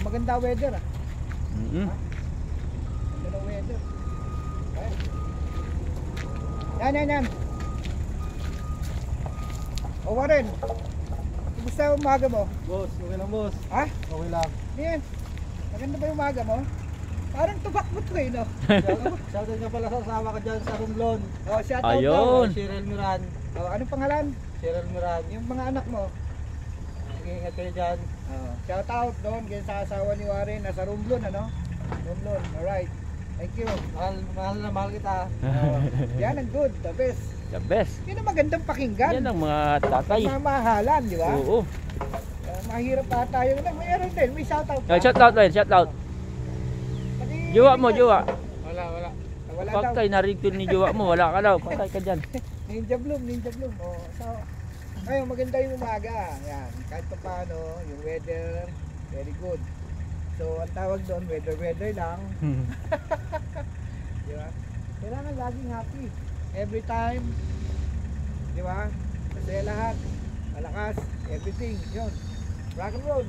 maganda weather ah. Mm-hmm. Maganda weather. Yan. O Warren, kumusta ang umaga mo? Boss, okay lang boss. Ha? Okay lang. Yan. Maganda ba yung umaga mo? Parang tubak mo to eh, no? Shoutout nga pala sa asawa ko dyan sa Romblon. Oh, shout out daw. Ayun. Cheryl Miran. Oh, anong pangalan? Cheryl Miran. Yung mga anak mo. Mag-iingat kayo dyan. Oh, shout out doon kaya sa asawa ni Warren nasa Romblon, ano? Romblon. Alright. Thank you. Mahal na mahal kita. Oh, yan ang good, the best. The best. Yan ang magandang pakinggan. Yan ang mga tatay. Mamahalan, di ba? Oo. Mahirap pa tayo. Mayroon din, may shout out. Shout out rin, shout out. Jowa mo, jowa. Wala. Wala Pag daw. tayo narito ni jowa mo, wala ka daw. Patay ka dyan. Ninja Bloom. Oh, so, ayun, maganda yung umaga. Yan, kahit pa paano, yung weather, very good. So, ang tawag doon, weather lang. Di ba? Kailangan laging happy. Every time. Di ba? Masaya lahat. Malakas. Everything. Yun. Rock and roll.